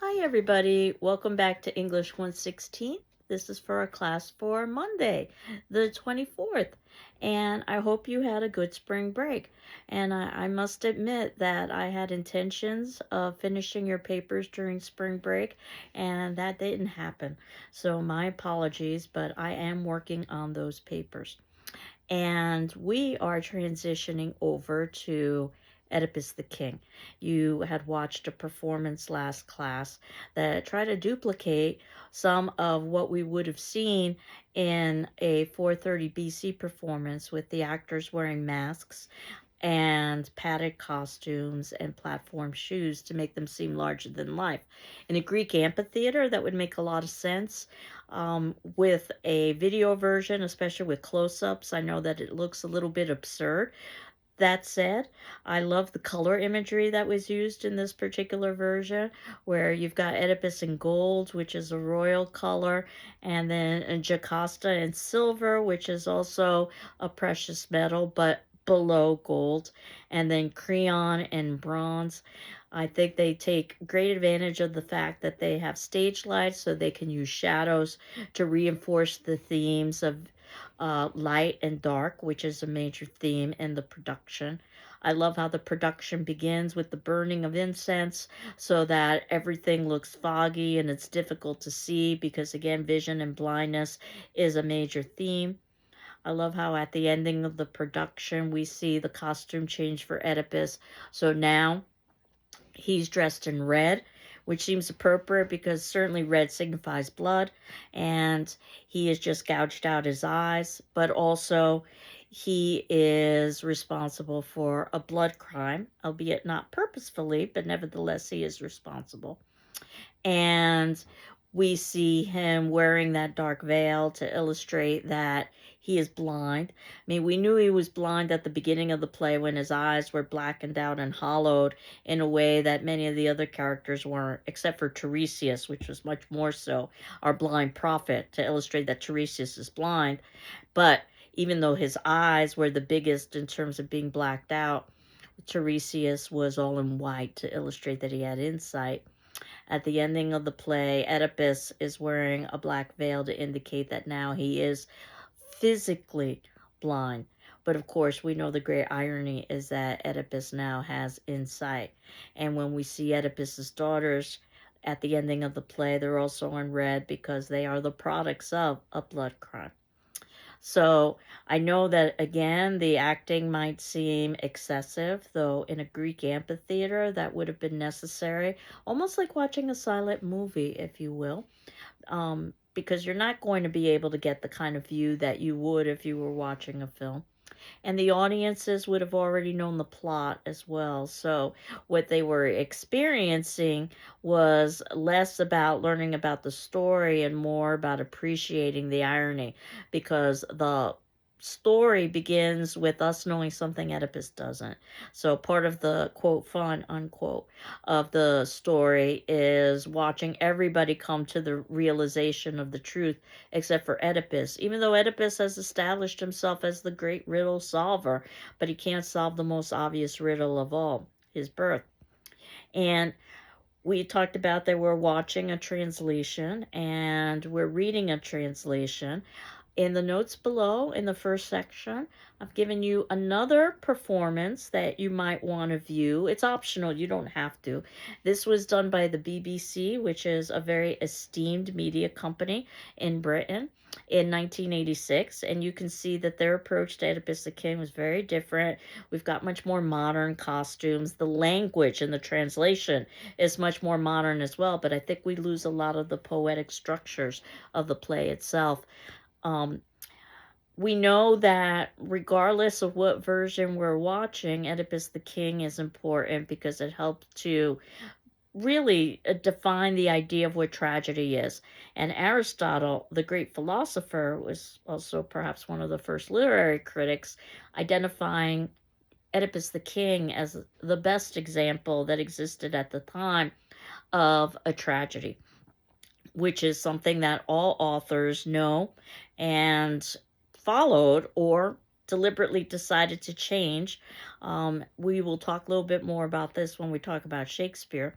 Hi, everybody. Welcome back to English 116. This is for our class for Monday, the 24th. And I hope you had a good spring break. And I must admit that I had intentions of finishing your papers during spring break, and that didn't happen. So my apologies, but I am working on those papers. And we are transitioning over to Oedipus the King. You had watched a performance last class that tried to duplicate some of what we would have seen in a 430 BC performance with the actors wearing masks and padded costumes and platform shoes to make them seem larger than life. In a Greek amphitheater, that would make a lot of sense. With a video version, especially with close ups, I know that it looks a little bit absurd. That said, I love the color imagery that was used in this particular version, where you've got Oedipus in gold, which is a royal color, and then Jocasta in silver, which is also a precious metal, but below gold, and then Creon in bronze. I think they take great advantage of the fact that they have stage lights so they can use shadows to reinforce the themes of light and dark, which is a major theme in the production. I love how the production begins with the burning of incense so that everything looks foggy and it's difficult to see because, again, vision and blindness is a major theme. I love how at the ending of the production we see the costume change for Oedipus. So now he's dressed in red, which seems appropriate because certainly red signifies blood, and he has just gouged out his eyes, but also he is responsible for a blood crime, albeit not purposefully, but nevertheless he is responsible. And we see him wearing that dark veil to illustrate that he is blind. I mean, we knew he was blind at the beginning of the play when his eyes were blackened out and hollowed in a way that many of the other characters weren't, except for Tiresias, which was much more so, our blind prophet, to illustrate that Tiresias is blind. But even though his eyes were the biggest in terms of being blacked out, Tiresias was all in white to illustrate that he had insight. At the ending of the play, Oedipus is wearing a black veil to indicate that now he is physically blind. But of course, we know the great irony is that Oedipus now has insight. And when we see Oedipus's daughters at the ending of the play, they're also in red because they are the products of a blood crime. So I know that again, the acting might seem excessive, though in a Greek amphitheater, that would have been necessary, almost like watching a silent movie, if you will, because you're not going to be able to get the kind of view that you would if you were watching a film, and the audiences would have already known the plot as well. So what they were experiencing was less about learning about the story and more about appreciating the irony, because the story begins with us knowing something Oedipus doesn't. So part of the quote fun unquote of the story is watching everybody come to the realization of the truth except for Oedipus, even though Oedipus has established himself as the great riddle solver, but he can't solve the most obvious riddle of all, his birth. And we talked about that we're watching a translation and we're reading a translation. In the notes below, in the first section, I've given you another performance that you might want to view. It's optional, you don't have to. This was done by the BBC, which is a very esteemed media company in Britain in 1986, and you can see that their approach to Oedipus the King was very different. We've got much more modern costumes. The language and the translation is much more modern as well, but I think we lose a lot of the poetic structures of the play itself. Um, we know that regardless of what version we're watching, Oedipus the King is important because it helps to really define the idea of what tragedy is. And Aristotle, the great philosopher, was also perhaps one of the first literary critics, identifying Oedipus the King as the best example that existed at the time of a tragedy, which is something that all authors know and followed or deliberately decided to change. We will talk a little bit more about this when we talk about Shakespeare.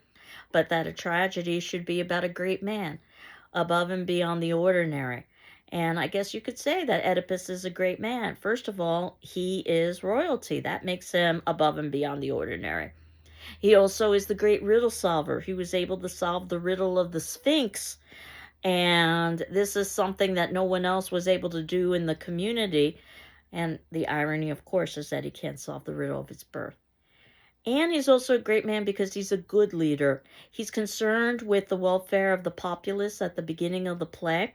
but that a tragedy should be about a great man, above and beyond the ordinary. And I guess you could say that Oedipus is a great man. First of all, he is royalty. That makes him above and beyond the ordinary. He also is the great riddle solver. He was able to solve the riddle of the Sphinx. And this is something that no one else was able to do in the community. And the irony, of course, is that he can't solve the riddle of his birth. And he's also a great man because he's a good leader. He's concerned with the welfare of the populace at the beginning of the play.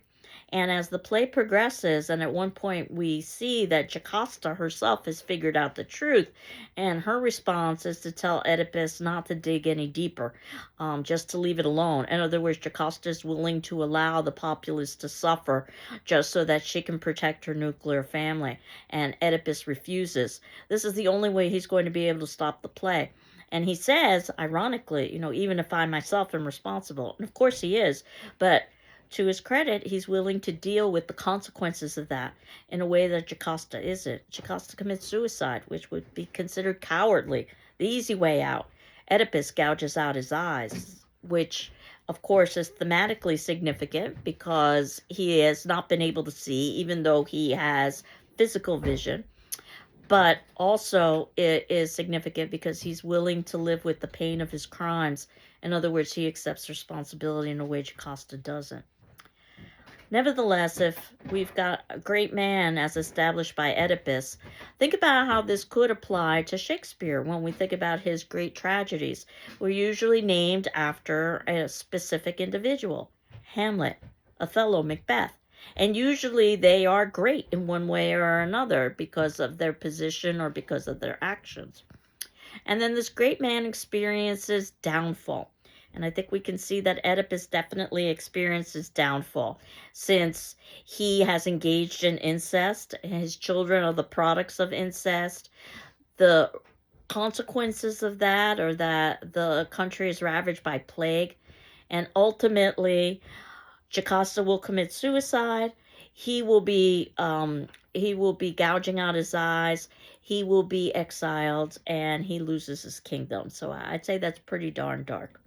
And as the play progresses, and at one point we see that Jocasta herself has figured out the truth, and her response is to tell Oedipus not to dig any deeper, just to leave it alone. In other words, Jocasta is willing to allow the populace to suffer just so that she can protect her nuclear family. And Oedipus refuses. This is the only way he's going to be able to stop the play. And he says, ironically, even if I myself am responsible, and of course he is, but to his credit, he's willing to deal with the consequences of that in a way that Jocasta isn't. Jocasta commits suicide, which would be considered cowardly, the easy way out. Oedipus gouges out his eyes, which, of course, is thematically significant because he has not been able to see, even though he has physical vision. But also it is significant because he's willing to live with the pain of his crimes. In other words, he accepts responsibility in a way Jocasta doesn't. Nevertheless, if we've got a great man as established by Oedipus, think about how this could apply to Shakespeare when we think about his great tragedies. We're usually named after a specific individual: Hamlet, Othello, Macbeth. And usually they are great in one way or another because of their position or because of their actions. And then this great man experiences downfall. And I think we can see that Oedipus definitely experiences downfall since he has engaged in incest. His children are the products of incest. The consequences of that are that the country is ravaged by plague. And ultimately, Jocasta will commit suicide. He will be gouging out his eyes. He will be exiled, and he loses his kingdom. So I'd say that's pretty darn dark.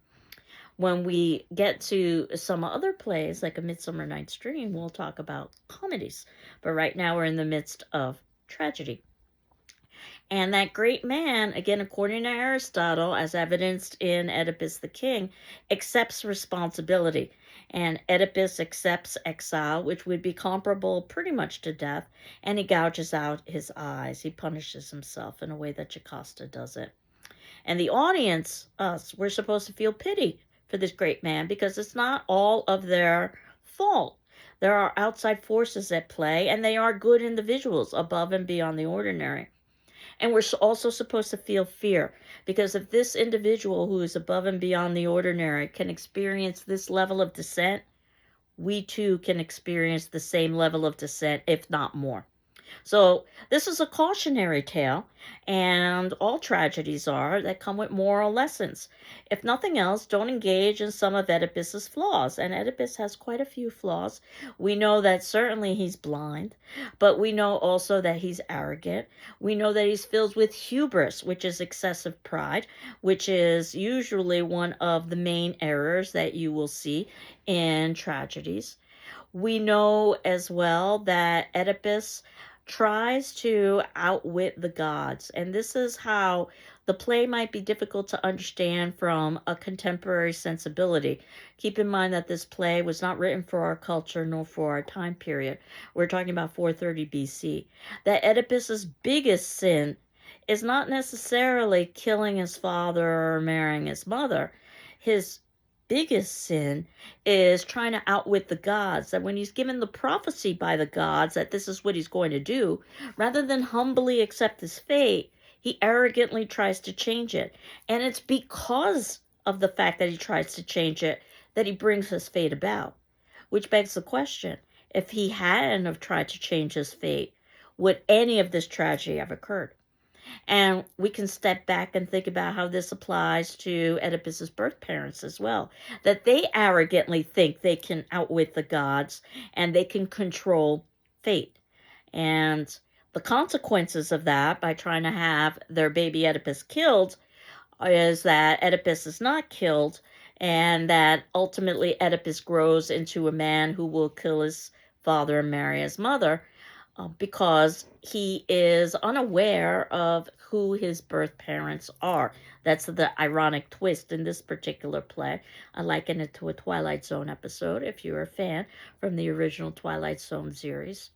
When we get to some other plays, like A Midsummer Night's Dream, we'll talk about comedies. But right now we're in the midst of tragedy. And that great man, again, according to Aristotle, as evidenced in Oedipus the King, accepts responsibility. And Oedipus accepts exile, which would be comparable pretty much to death, and he gouges out his eyes. He punishes himself in a way that Jocasta doesn't. And the audience, us, we're supposed to feel pity for this great man because it's not all of their fault. There are outside forces at play, and they are good individuals above and beyond the ordinary. And we're also supposed to feel fear because if this individual who is above and beyond the ordinary can experience this level of descent, we too can experience the same level of descent, if not more. So this is a cautionary tale, and all tragedies are that come with moral lessons. If nothing else, don't engage in some of Oedipus's flaws, and Oedipus has quite a few flaws. We know that certainly he's blind, but we know also that he's arrogant. We know that he's filled with hubris, which is excessive pride, which is usually one of the main errors that you will see in tragedies. We know as well that Oedipus tries to outwit the gods. And this is how the play might be difficult to understand from a contemporary sensibility. Keep in mind that this play was not written for our culture nor for our time period. We're talking about 430 BC. That Oedipus's biggest sin is not necessarily killing his father or marrying his mother. His biggest sin is trying to outwit the gods, that when he's given the prophecy by the gods that this is what he's going to do, rather than humbly accept his fate, he arrogantly tries to change it. And it's because of the fact that he tries to change it that he brings his fate about. Which begs the question, if he hadn't have tried to change his fate, would any of this tragedy have occurred? And we can step back and think about how this applies to Oedipus's birth parents as well. That they arrogantly think they can outwit the gods and they can control fate. And the consequences of that, by trying to have their baby Oedipus killed, is that Oedipus is not killed, and that ultimately Oedipus grows into a man who will kill his father and marry his mother, because he is unaware of who his birth parents are. That's the ironic twist in this particular play. I liken it to a Twilight Zone episode, if you're a fan, from the original Twilight Zone series.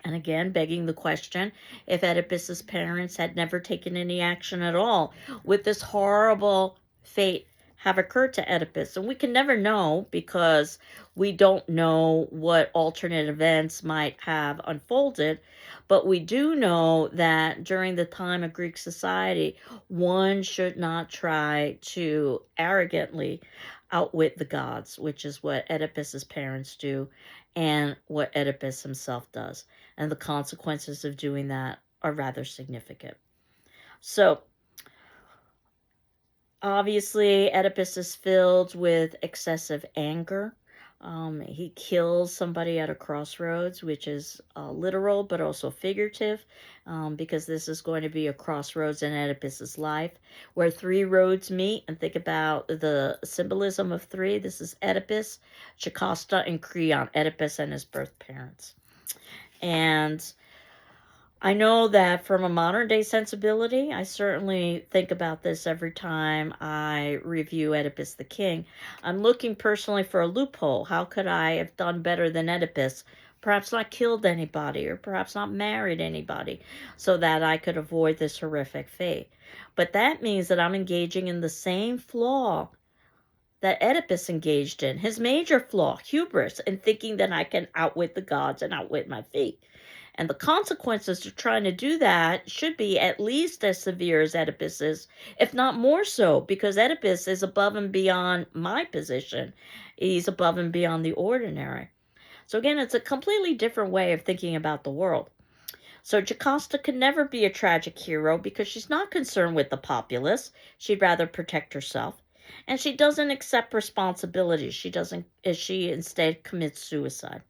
And again, begging the question, if Oedipus's parents had never taken any action at all, would this horrible fate have occurred to Oedipus? And we can never know, because we don't know what alternate events might have unfolded. But we do know that during the time of Greek society, one should not try to arrogantly outwit the gods, which is what Oedipus's parents do and what Oedipus himself does. And the consequences of doing that are rather significant. So, obviously, Oedipus is filled with excessive anger. He kills somebody at a crossroads, which is literal but also figurative, because this is going to be a crossroads in Oedipus's life where three roads meet. And think about the symbolism of three. This is Oedipus, Jocasta, and Creon, Oedipus and his birth parents. And I know that from a modern day sensibility, I certainly think about this every time I review Oedipus the King. I'm looking personally for a loophole. How could I have done better than Oedipus? Perhaps not killed anybody, or perhaps not married anybody, so that I could avoid this horrific fate. But that means that I'm engaging in the same flaw that Oedipus engaged in, his major flaw, hubris, and thinking that I can outwit the gods and outwit my fate. And the consequences of trying to do that should be at least as severe as Oedipus's, if not more so, because Oedipus is above and beyond my position. He's above and beyond the ordinary. So again, it's a completely different way of thinking about the world. So Jocasta can never be a tragic hero because she's not concerned with the populace. She'd rather protect herself. And she doesn't accept responsibility. She instead commits suicide.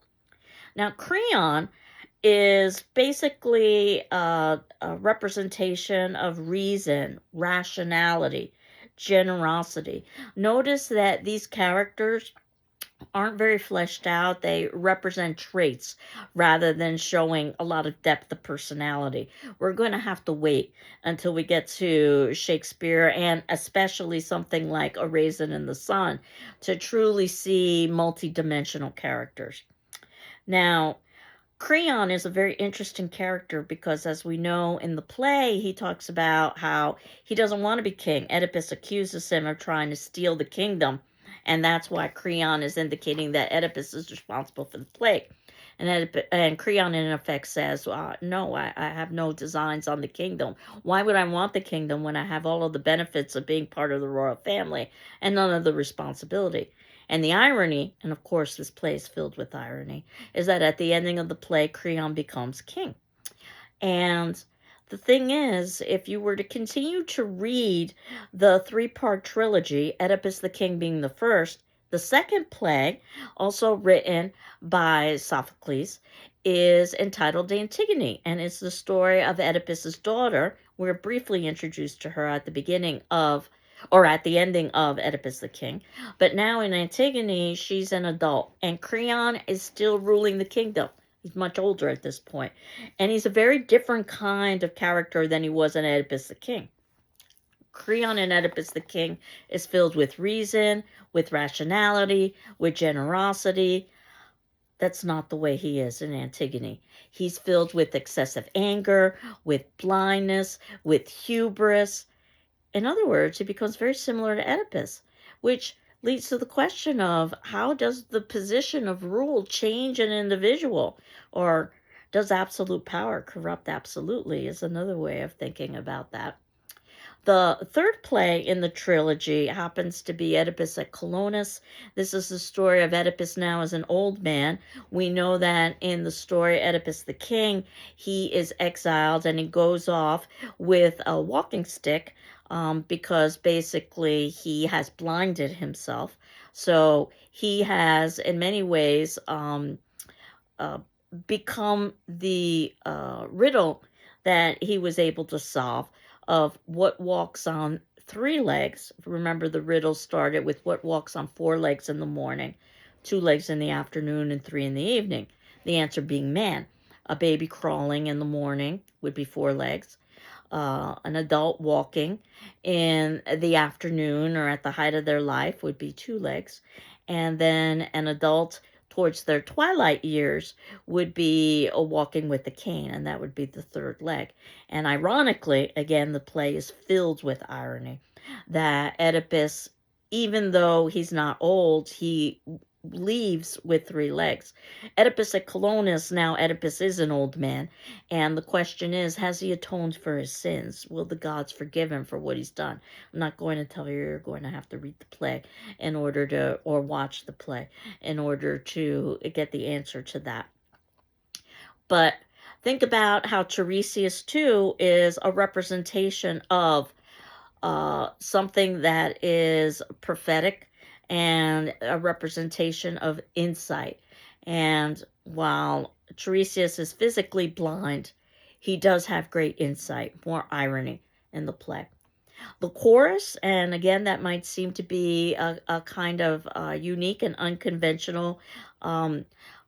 Now, Creon is basically a representation of reason, rationality, generosity. Notice that these characters aren't very fleshed out. They represent traits rather than showing a lot of depth of personality. We're going to have to wait until we get to Shakespeare, and especially something like A Raisin in the Sun, to truly see multidimensional characters. Now, Creon is a very interesting character because, as we know in the play, he talks about how he doesn't want to be king. Oedipus accuses him of trying to steal the kingdom, and that's why Creon is indicating that Oedipus is responsible for the plague. And Creon, in effect, says, no, I have no designs on the kingdom. Why would I want the kingdom when I have all of the benefits of being part of the royal family and none of the responsibility? And the irony, and of course this play is filled with irony, is that at the ending of the play, Creon becomes king. And the thing is, if you were to continue to read the three-part trilogy, Oedipus the King being the first, the second play, also written by Sophocles, is entitled Antigone, and it's the story of Oedipus's daughter. We're briefly introduced to her at the beginning of, or at the ending of, Oedipus the King. But now in Antigone, she's an adult, and Creon is still ruling the kingdom. He's much older at this point. And he's a very different kind of character than he was in Oedipus the King. Creon in Oedipus the King is filled with reason, with rationality, with generosity. That's not the way he is in Antigone. He's filled with excessive anger, with blindness, with hubris. In other words, he becomes very similar to Oedipus, which leads to the question of, how does the position of rule change an individual? Or does absolute power corrupt absolutely, is another way of thinking about that. The third play in the trilogy happens to be Oedipus at Colonus. This is the story of Oedipus now as an old man. We know that in the story Oedipus the King, he is exiled and he goes off with a walking stick, because basically he has blinded himself. So he has, in many ways, uh, become the riddle that he was able to solve of what walks on 3 legs. Remember, the riddle started with what walks on 4 legs in the morning, 2 legs in the afternoon, and 3 in the evening. The answer being man. A baby crawling in the morning would be 4 legs. An adult walking in the afternoon or at the height of their life would be 2 legs. And then an adult towards their twilight years would be walking with a cane, and that would be the 3rd leg. And ironically, again, the play is filled with irony that Oedipus, even though he's not old, he leaves with 3 legs. Oedipus at Colonus, now Oedipus is an old man, and the question is, has he atoned for his sins? Will the gods forgive him for what he's done? I'm not going to tell you, you're going to have to read the play in order to, or watch the play in order to get the answer to that. But think about how Tiresias too is a representation of something that is prophetic and a representation of insight. And while Tiresias is physically blind, he does have great insight, more irony in the play. The chorus, and again, that might seem to be a kind of unique and unconventional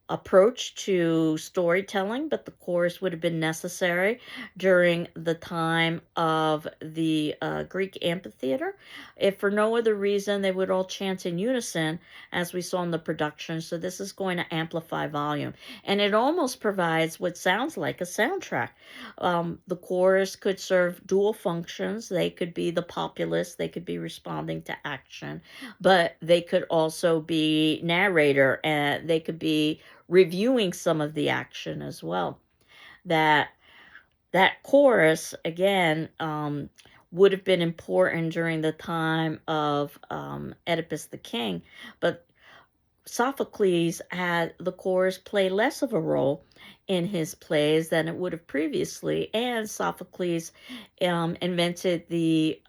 approach to storytelling, but the chorus would have been necessary during the time of the Greek amphitheater. If for no other reason, they would all chant in unison, as we saw in the production. So this is going to amplify volume. And it almost provides what sounds like a soundtrack. The chorus could serve dual functions. They could be the populace, they could be responding to action, but they could also be narrator, and they could be reviewing some of the action as well. That chorus, again, would have been important during the time of Oedipus the king, but Sophocles had the chorus play less of a role in his plays than it would have previously, and Sophocles invented the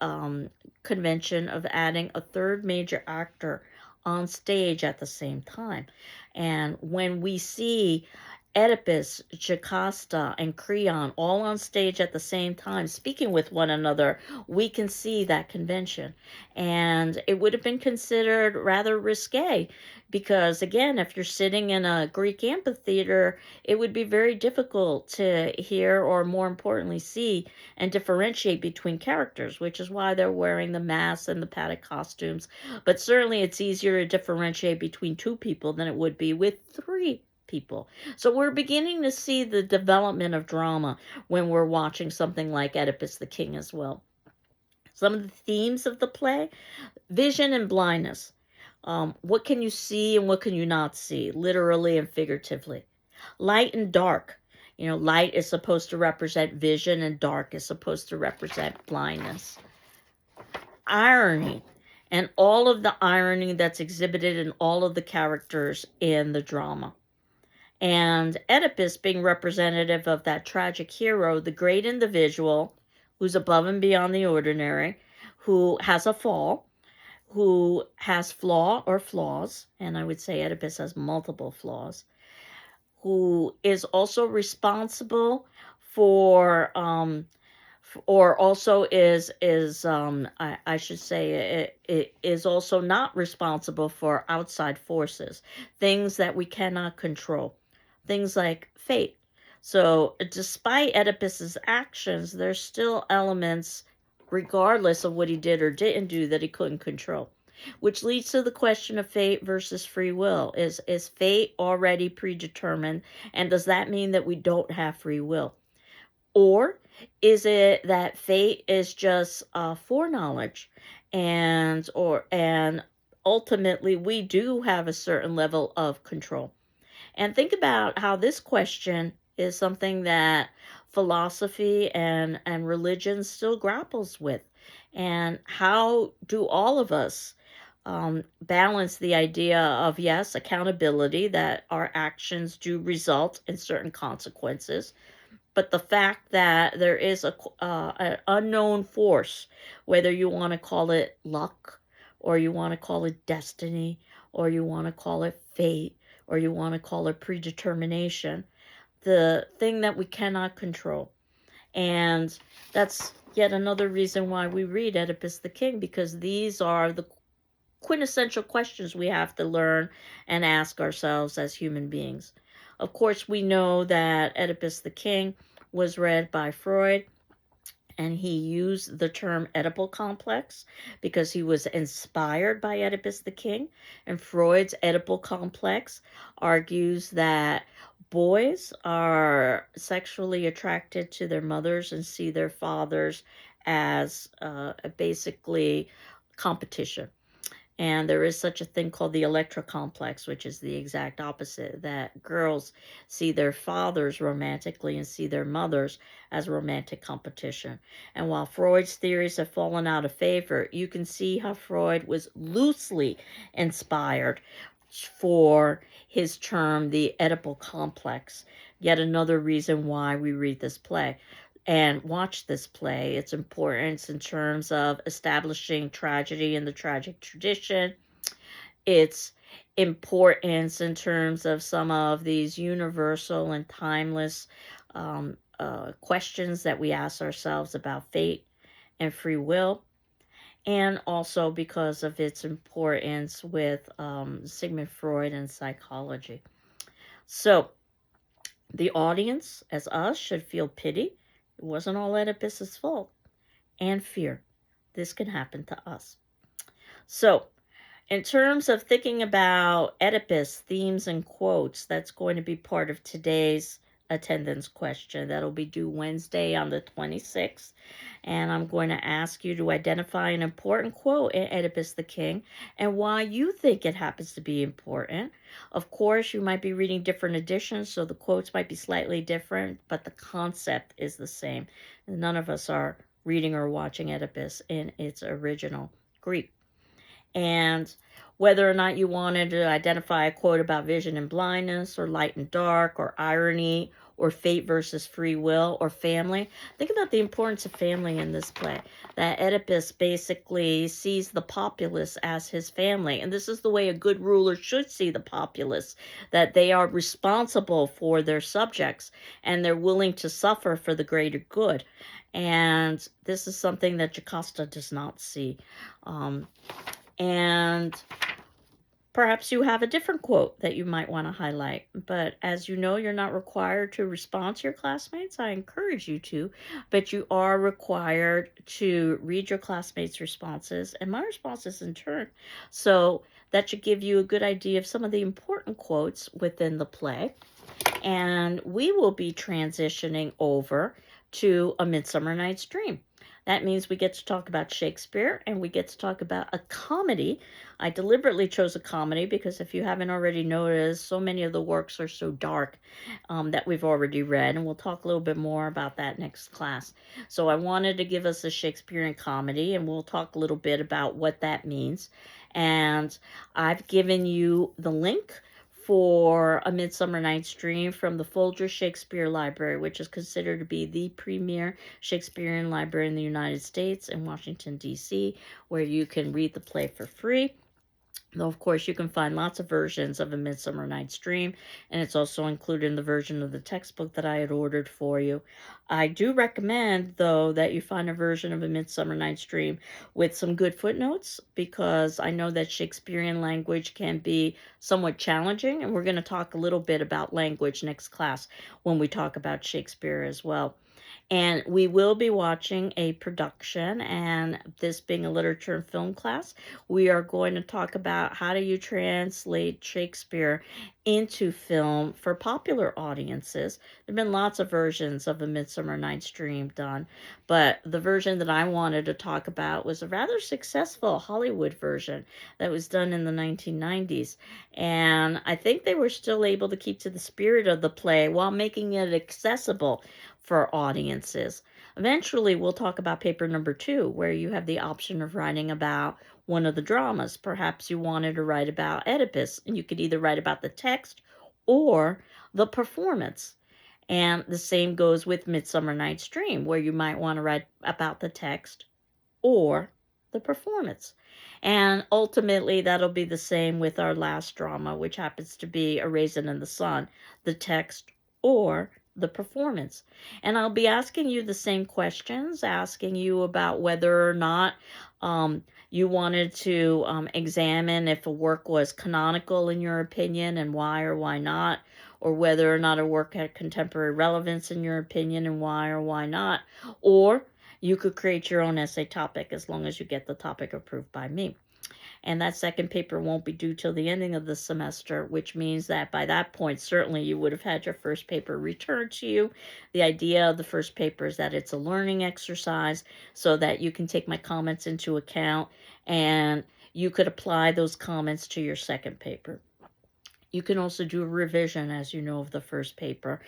convention of adding a 3rd major actor on stage at the same time. And when we see Oedipus, Jocasta, and Creon all on stage at the same time, speaking with one another, we can see that convention. And it would have been considered rather risque because, again, if you're sitting in a Greek amphitheater, it would be very difficult to hear, or more importantly, see and differentiate between characters, which is why they're wearing the masks and the padded costumes. But certainly it's easier to differentiate between 2 people than it would be with 3 people. So we're beginning to see the development of drama when we're watching something like Oedipus the King as well. Some of the themes of the play: vision and blindness. What can you see and what can you not see, literally and figuratively? Light and dark. Light is supposed to represent vision and dark is supposed to represent blindness. Irony, and all of the irony that's exhibited in all of the characters in the drama. And Oedipus being representative of that tragic hero, the great individual who's above and beyond the ordinary, who has a fall, who has flaw or flaws, and I would say Oedipus has multiple flaws, who is also responsible for, or also I should say, it is also not responsible for outside forces, things that we cannot control, things like fate. So despite Oedipus's actions, there's still elements, regardless of what he did or didn't do, that he couldn't control. Which leads to the question of fate versus free will. Is fate already predetermined, and does that mean that we don't have free will? Or is it that fate is just foreknowledge, and ultimately we do have a certain level of control? And think about how this question is something that philosophy and religion still grapples with. And how do all of us balance the idea of, yes, accountability, that our actions do result in certain consequences, but the fact that there is an unknown force, whether you want to call it luck, or you want to call it destiny, or you want to call it fate, or you want to call it predetermination, the thing that we cannot control. And that's yet another reason why we read Oedipus the King, because these are the quintessential questions we have to learn and ask ourselves as human beings. Of course, we know that Oedipus the King was read by Freud, and he used the term Oedipal complex because he was inspired by Oedipus the King. And Freud's Oedipal complex argues that boys are sexually attracted to their mothers and see their fathers as basically competition. And there is such a thing called the Electra complex, which is the exact opposite, that girls see their fathers romantically and see their mothers as romantic competition. And while Freud's theories have fallen out of favor, you can see how Freud was loosely inspired for his term, the Oedipal complex. Yet another reason why we read this play and watch this play. Its importance in terms of establishing tragedy in the tragic tradition, its importance in terms of some of these universal and timeless questions that we ask ourselves about fate and free will, and also because of its importance with Sigmund Freud and psychology. So, the audience, as us, should feel pity. It wasn't all Oedipus's fault. And fear. This can happen to us. So, in terms of thinking about Oedipus, themes and quotes, that's going to be part of today's attendance question. That'll be due Wednesday on the 26th. And I'm going to ask you to identify an important quote in Oedipus the King and why you think it happens to be important. Of course, you might be reading different editions, so the quotes might be slightly different, but the concept is the same. None of us are reading or watching Oedipus in its original Greek. And whether or not you wanted to identify a quote about vision and blindness, or light and dark, or irony, or fate versus free will, or family, think about the importance of family in this play. That Oedipus basically sees the populace as his family. And this is the way a good ruler should see the populace, that they are responsible for their subjects and they're willing to suffer for the greater good. And this is something that Jocasta does not see. And perhaps you have a different quote that you might want to highlight. But as you know, you're not required to respond to your classmates. I encourage you to, but you are required to read your classmates' responses and my responses in turn. So that should give you a good idea of some of the important quotes within the play. And we will be transitioning over to A Midsummer Night's Dream. That means we get to talk about Shakespeare and we get to talk about a comedy. I deliberately chose a comedy because if you haven't already noticed, so many of the works are so dark that we've already read, and we'll talk a little bit more about that next class. So I wanted to give us a Shakespearean comedy, and we'll talk a little bit about what that means. And I've given you the link for A Midsummer Night's Dream from the Folger Shakespeare Library, which is considered to be the premier Shakespearean library in the United States in Washington, D.C., where you can read the play for free. Though, of course, you can find lots of versions of A Midsummer Night's Dream, and it's also included in the version of the textbook that I had ordered for you. I do recommend, though, that you find a version of A Midsummer Night's Dream with some good footnotes, because I know that Shakespearean language can be somewhat challenging, and we're going to talk a little bit about language next class when we talk about Shakespeare as well. And we will be watching a production, and this being a literature and film class, we are going to talk about how do you translate Shakespeare into film for popular audiences. There have been lots of versions of A Midsummer Night's Dream done, but the version that I wanted to talk about was a rather successful Hollywood version that was done in the 1990s. And I think they were still able to keep to the spirit of the play while making it accessible for audiences. Eventually, we'll talk about paper number 2, where you have the option of writing about one of the dramas. Perhaps you wanted to write about Oedipus, and you could either write about the text or the performance. And the same goes with Midsummer Night's Dream, where you might want to write about the text or the performance. And ultimately, that'll be the same with our last drama, which happens to be A Raisin in the Sun, the text or the performance. And I'll be asking you the same questions, asking you about whether or not you wanted to examine if a work was canonical in your opinion and why or why not, or whether or not a work had contemporary relevance in your opinion and why or why not, or you could create your own essay topic as long as you get the topic approved by me. And that second paper won't be due till the ending of the semester, which means that by that point, certainly you would have had your first paper returned to you. The idea of the first paper is that it's a learning exercise so that you can take my comments into account and you could apply those comments to your second paper. You can also do a revision, as you know, of the first paper,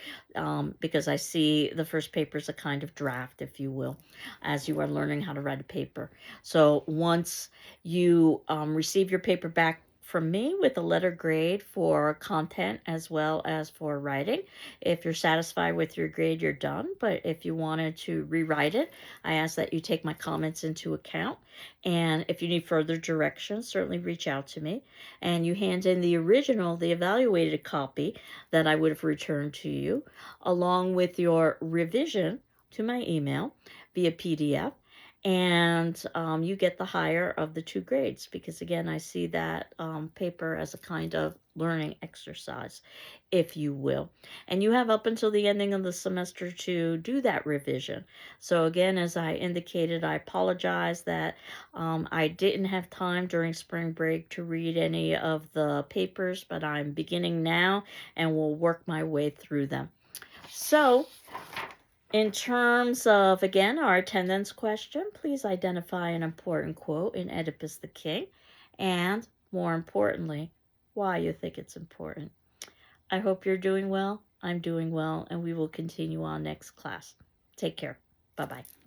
because I see the first paper is a kind of draft, if you will, as you are learning how to write a paper. So once you receive your paper back from me with a letter grade for content as well as for writing, if you're satisfied with your grade, you're done. But if you wanted to rewrite it, I ask that you take my comments into account. And if you need further directions, certainly reach out to me. And you hand in the original, the evaluated copy that I would have returned to you, along with your revision to my email via PDF. And you get the higher of the two grades because, again, I see that paper as a kind of learning exercise, if you will. And you have up until the ending of the semester to do that revision. So, again, as I indicated, I apologize that I didn't have time during spring break to read any of the papers, but I'm beginning now and will work my way through them. So, in terms of, again, our attendance question, please identify an important quote in Oedipus the King, and more importantly, why you think it's important. I hope you're doing well. I'm doing well, and we will continue on next class. Take care. Bye-bye.